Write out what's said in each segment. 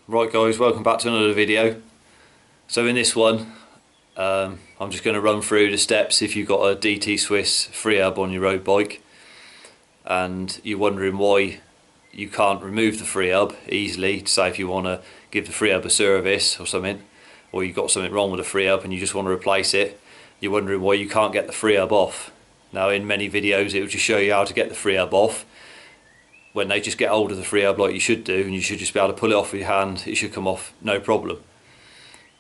Right guys, welcome back to another video. So in this one I'm just going to run through the steps if you've got a DT Swiss Freehub on your road bike and you're wondering why you can't remove the Freehub easily. Say if you want to give the Freehub a service or something, or you've got something wrong with the Freehub and you just want to replace it, you're wondering why you can't get the Freehub off. Now in many videos it will just show you how to get the Freehub off when they just get hold of the Freehub like you should do, and you should just be able to pull it off with your hand. It should come off no problem.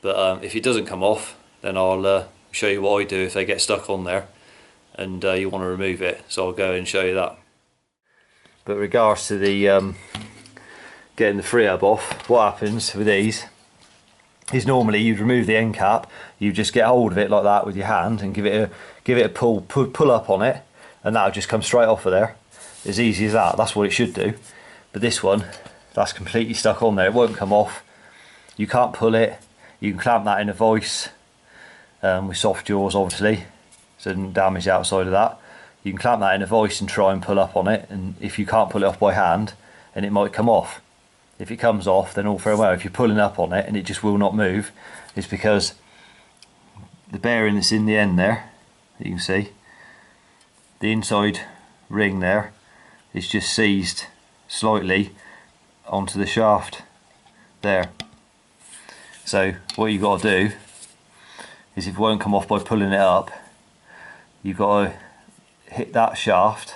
But if it doesn't come off, then I'll show you what I do if they get stuck on there and you want to remove it. So I'll go and show you that. But regards to the getting the Freehub off, what happens with these is normally you'd remove the end cap, you just get hold of it like that with your hand and give it a pull up on it, and that'll just come straight off of there. As easy as that. That's what it should do. But this one, that's completely stuck on there. It won't come off. You can't pull it. You can clamp that in a vise with soft jaws, obviously, so it doesn't damage the outside of that. You can clamp that in a vise and try and pull up on it, and if you can't pull it off by hand, then it might come off. If it comes off, then all very well. If you're pulling up on it and it just will not move, it's because the bearing that's in the end there, you can see, the inside ring there, it's just seized slightly onto the shaft there. So what you've got to do is, if it won't come off by pulling it up, you've got to hit that shaft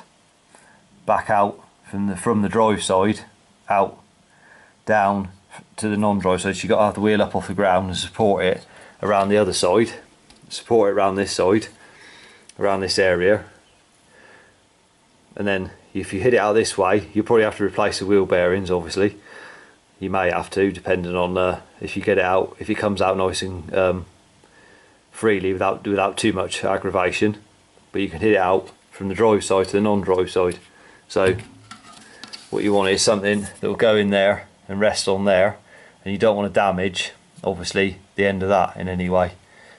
back out from the drive side, out down to the non-drive side. So you've got to have the wheel up off the ground and support it around the other side, support it around this side, around this area, and then if you hit it out this way, you probably have to replace the wheel bearings. Obviously you may have to, depending on if you get it out, if it comes out nice and freely without too much aggravation. But you can hit it out from the drive side to the non-drive side. So what you want is something that will go in there and rest on there, and you don't want to damage obviously the end of that in any way.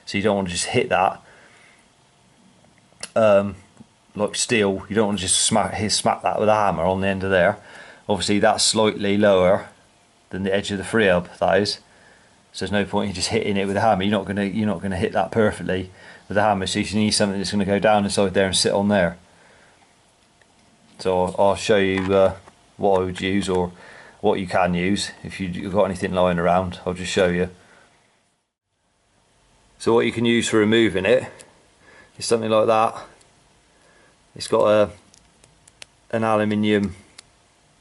So you don't want to just hit that like steel. You don't want to just smack that with a hammer on the end of there. Obviously that's slightly lower than the edge of the Freehub, that is. So there's no point in just hitting it with a hammer. You're not gonna hit that perfectly with a hammer. So you need something that's going to go down inside there and sit on there. So I'll show you what I would use, or what you can use if you've got anything lying around. I'll just show you. So what you can use for removing it is something like that. It's got an aluminium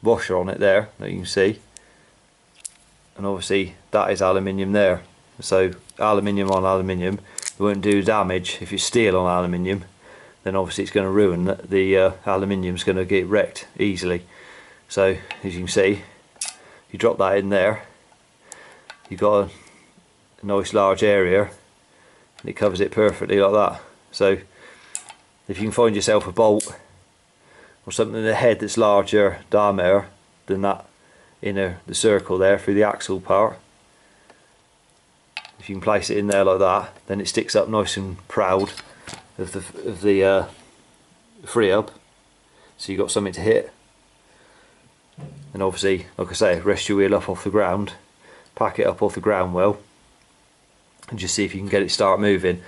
washer on it there that you can see, and obviously that is aluminium there. So aluminium on aluminium, it won't do damage. If it's steel on aluminium, then obviously it's going to ruin the aluminium's going to get wrecked easily. So as you can see, you drop that in there, you've got a nice large area and it covers it perfectly like that. So if you can find yourself a bolt or something in the head that's larger diameter than that the circle there through the axle part, if you can place it in there like that, then it sticks up nice and proud of the Freehub, so you've got something to hit. And obviously, like I say, rest your wheel up off the ground, pack it up off the ground well, and just see if you can get it start moving.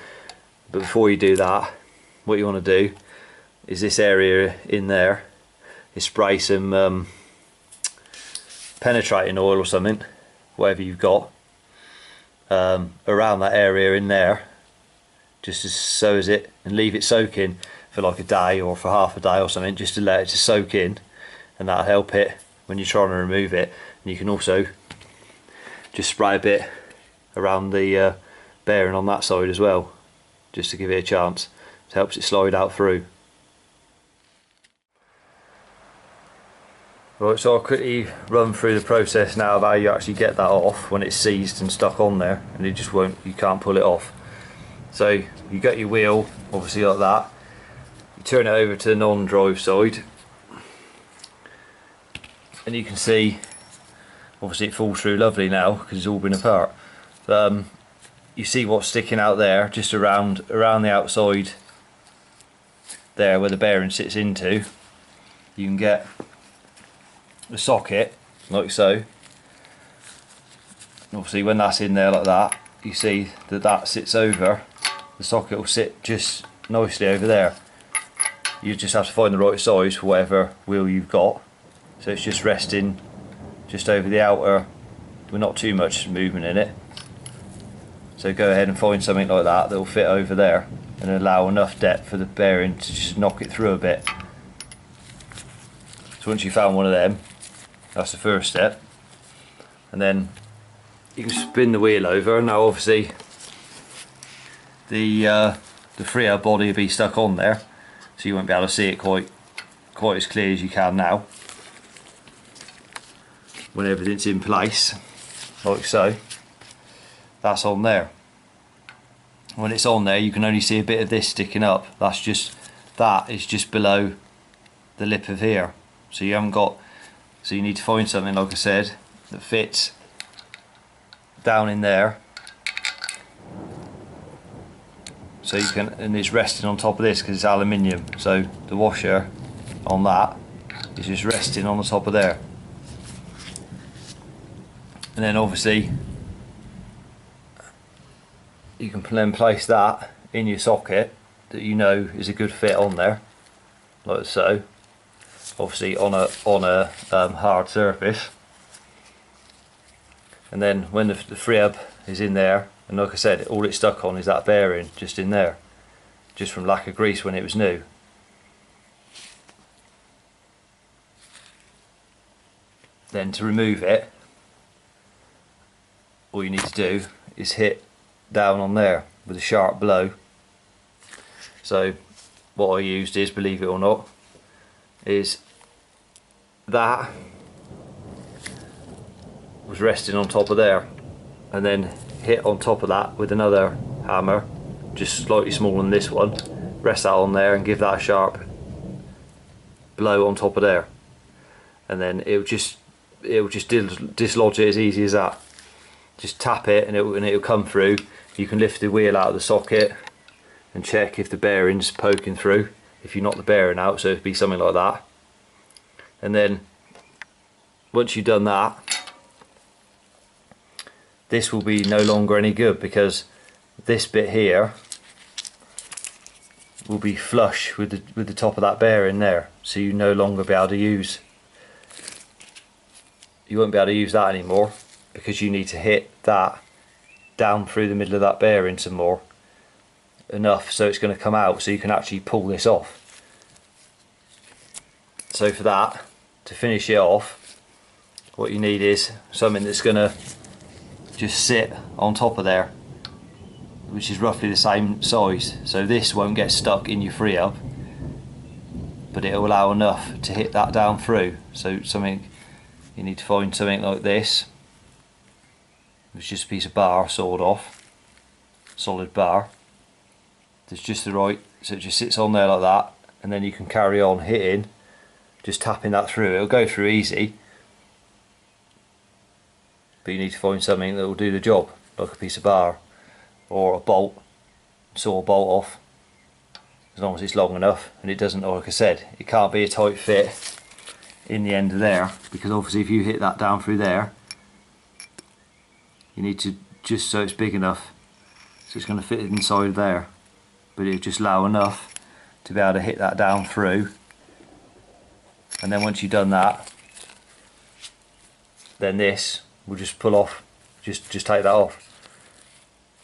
But before you do that, what you want to do is this area in there is spray some penetrating oil or something, whatever you've got, around that area in there, just so as it, and leave it soaking for like a day or for half a day or something, just to let it just soak in, and that'll help it when you're trying to remove it. And you can also just spray a bit around the bearing on that side as well, just to give it a chance. It helps it slide out through. Right, so I'll quickly run through the process now of how you actually get that off when it's seized and stuck on there, and you can't pull it off. So you get your wheel obviously like that, you turn it over to the non-drive side, and you can see obviously it falls through lovely now because it's all been apart. You see what's sticking out there, just around the outside there where the bearing sits into. You can get the socket like so, obviously when that's in there like that, you see that that sits over, the socket will sit just nicely over there. You just have to find the right size for whatever wheel you've got. So it's just resting just over the outer, with not too much movement in it. So go ahead and find something like that that will fit over there and allow enough depth for the bearing to just knock it through a bit. So once you've found one of them, that's the first step. And then you can spin the wheel over. Now obviously the Freehub body will be stuck on there, so you won't be able to see it quite as clear as you can now when everything's in place, like so. That's on there. When it's on there, you can only see a bit of this sticking up. That is just below the lip of here. So you haven't got, so you need to find something, like I said, that fits down in there. So you can, and it's resting on top of this because it's aluminium. So the washer on that is just resting on the top of there. And then obviously you can then place that in your socket that you know is a good fit on there, like so. Obviously on a hard surface. And then when the Freehub is in there, and like I said, all it's stuck on is that bearing just in there, just from lack of grease when it was new. Then to remove it, all you need to do is hit down on there with a sharp blow. So what I used is, believe it or not, is that was resting on top of there, and then hit on top of that with another hammer, just slightly smaller than this one, rest that on there and give that a sharp blow on top of there, and then it'll just dislodge it as easy as that. Just tap it and it'll come through. You can lift the wheel out of the socket and check if the bearing's poking through, if you knock the bearing out, so it'd be something like that. And then once you've done that, this will be no longer any good, because this bit here will be flush with the top of that bearing there, so you no longer be able to use, you won't be able to use that anymore, because you need to hit that down through the middle of that bearing some more, enough so it's going to come out so you can actually pull this off. So for that, to finish it off, what you need is something that's going to just sit on top of there, which is roughly the same size, so this won't get stuck in your Freehub, but it'll allow enough to hit that down through. So something, you need to find something like this, which is just a piece of bar sawed off, solid bar, that's just the right, so it just sits on there like that, and then you can carry on hitting, just tapping that through. It'll go through easy, but you need to find something that will do the job, like a piece of bar or a bolt, saw a bolt off, as long as it's long enough and it doesn't, like I said, it can't be a tight fit in the end of there, because obviously if you hit that down through there, you need to, just so it's big enough so it's going to fit inside there, but it'll just allow enough to be able to hit that down through. And then once you've done that, then this will just pull off, just take that off.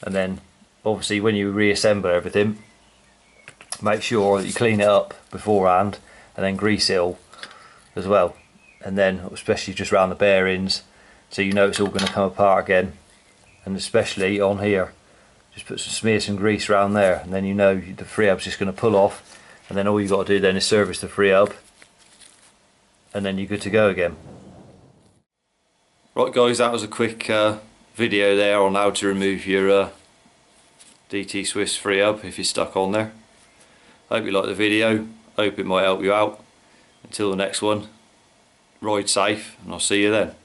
And then obviously when you reassemble everything, make sure that you clean it up beforehand and then grease it all as well, and then especially just around the bearings, so you know it's all going to come apart again. And especially on here, just smear some grease around there, and then you know the Freehub's just going to pull off, and then all you've got to do then is service the Freehub, and then you're good to go again. Right guys, that was a quick video there on how to remove your DT Swiss Freehub if you're stuck on there. Hope you liked the video, hope it might help you out. Until the next one, ride safe and I'll see you then.